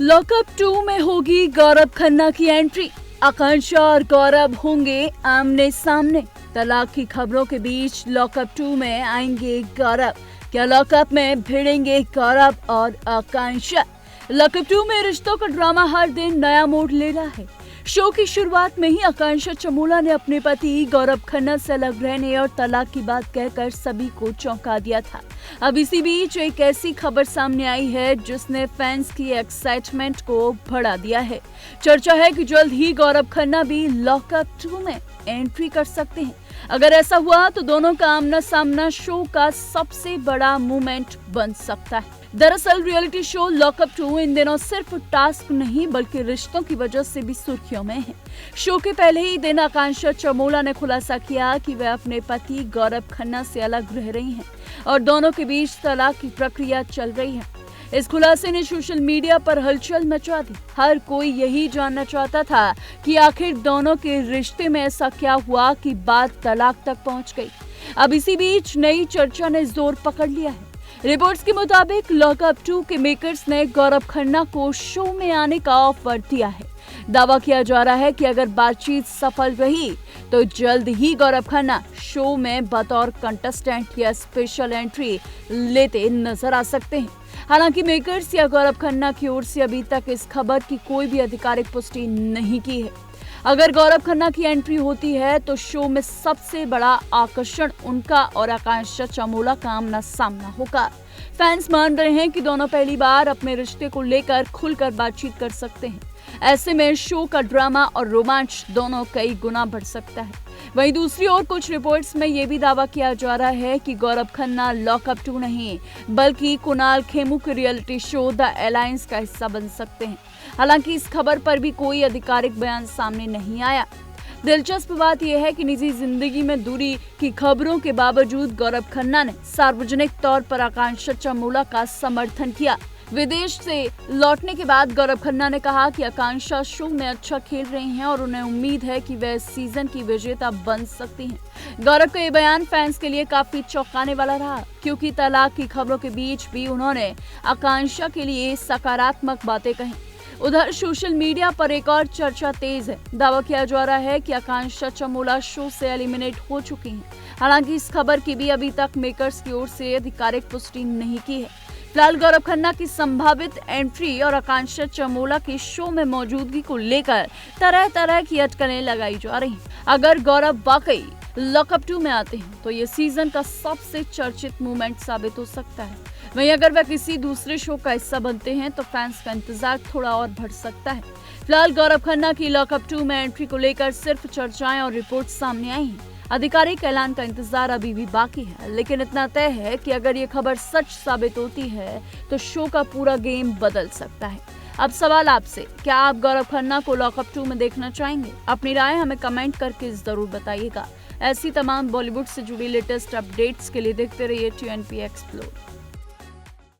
Lockup 2 में होगी गौरव खन्ना की एंट्री। आकांक्षा और गौरव होंगे आमने सामने। तलाक की खबरों के बीच लॉकअप 2 में आएंगे गौरव। क्या लॉकअप में भिड़ेंगे गौरव और आकांक्षा? लॉकअप 2 में रिश्तों का ड्रामा हर दिन नया मोड़ ले रहा है। शो की शुरुआत में ही आकांक्षा चमोला ने अपने पति गौरव खन्ना से अलग रहने और तलाक की बात कहकर सभी को चौंका दिया था। अब इसी बीच एक ऐसी खबर सामने आई है जिसने फैंस की एक्साइटमेंट को बढ़ा दिया है। चर्चा है कि जल्द ही गौरव खन्ना भी लॉकअप 2 में एंट्री कर सकते हैं। अगर ऐसा हुआ तो दोनों का आमना सामना शो का सबसे बड़ा मोमेंट बन सकता है। दरअसल रियलिटी शो लॉकअप 2 इन दिनों सिर्फ टास्क नहीं बल्कि रिश्तों की वजह से भी सुर्खियों में है। शो के पहले ही दिन आकांक्षा चमोला ने खुलासा किया कि वह अपने पति गौरव खन्ना से अलग रह रही हैं और दोनों के बीच तलाक की प्रक्रिया चल रही है। इस खुलासे ने सोशल मीडिया पर हलचल मचा दी। हर कोई यही जानना चाहता था कि आखिर दोनों के रिश्ते में ऐसा क्या हुआ कि बात तलाक तक पहुंच गई। अब इसी बीच नई चर्चा ने जोर पकड़ लिया है। रिपोर्ट्स के मुताबिक लॉकअप 2 के मेकर्स ने गौरव खन्ना को शो में आने का ऑफर दिया है। दावा किया जा रहा है कि अगर बातचीत सफल रही तो जल्द ही गौरव खन्ना शो में बतौर कंटेस्टेंट या स्पेशल एंट्री लेते नजर आ सकते हैं। हालांकि मेकर्स या गौरव खन्ना की ओर से अभी तक इस खबर की कोई भी आधिकारिक पुष्टि नहीं की है। अगर गौरव खन्ना की एंट्री होती है तो शो में सबसे बड़ा आकर्षण उनका और आकांक्षा चमोला का आमना सामना होगा। फैंस मान रहे हैं कि दोनों पहली बार अपने रिश्ते को लेकर खुलकर बातचीत कर सकते हैं। ऐसे में शो का ड्रामा और रोमांच दोनों कई गुना बढ़ सकता है। वहीं दूसरी ओर कुछ रिपोर्ट्स में ये भी दावा किया जा रहा है कि गौरव खन्ना लॉकअप 2 नहीं बल्कि कुणाल खेमू के रियलिटी शो द अलायंस का हिस्सा बन सकते हैं। हालांकि इस खबर पर भी कोई आधिकारिक बयान सामने नहीं आया। दिलचस्प बात यह है कि निजी जिंदगी में दूरी की खबरों के बावजूद गौरव खन्ना ने सार्वजनिक तौर पर आकांक्षा चमोला का समर्थन किया। विदेश से लौटने के बाद गौरव खन्ना ने कहा कि आकांक्षा शो में अच्छा खेल रही हैं और उन्हें उम्मीद है कि वह सीजन की विजेता बन सकती हैं। गौरव का ये बयान फैंस के लिए काफी चौंकाने वाला रहा, क्योंकि तलाक की खबरों के बीच भी उन्होंने आकांक्षा के लिए सकारात्मक बातें कही। उधर सोशल मीडिया पर एक और चर्चा तेज है। दावा किया जा रहा है कि आकांक्षा चमोला शो से एलिमिनेट हो चुकी हैं। हालांकि इस खबर की भी अभी तक मेकर्स की ओर से आधिकारिक पुष्टि नहीं की है। फिलहाल गौरव खन्ना की संभावित एंट्री और आकांक्षा चमोला की शो में मौजूदगी को लेकर तरह तरह की अटकलें लगाई जा रही हैं। अगर गौरव वाकई लॉकअप 2 में आते हैं तो ये सीजन का सबसे चर्चित मोमेंट साबित हो सकता है। वहीं अगर वह किसी दूसरे शो का हिस्सा बनते हैं तो फैंस का इंतजार थोड़ा और बढ़ सकता है। फिलहाल गौरव खन्ना की लॉकअप 2 में एंट्री को लेकर सिर्फ चर्चाएं और रिपोर्ट सामने आई हैं। आधिकारिक ऐलान का इंतजार अभी भी बाकी है, लेकिन इतना तय है कि अगर ये खबर सच साबित होती है तो शो का पूरा गेम बदल सकता है। अब सवाल आपसे, क्या आप गौरव खन्ना को लॉकअप 2 में देखना चाहेंगे? अपनी राय हमें कमेंट करके जरूर बताइएगा। ऐसी तमाम बॉलीवुड से जुड़ी लेटेस्ट अपडेट्स के लिए देखते रहिए TNP एक्सप्लोर।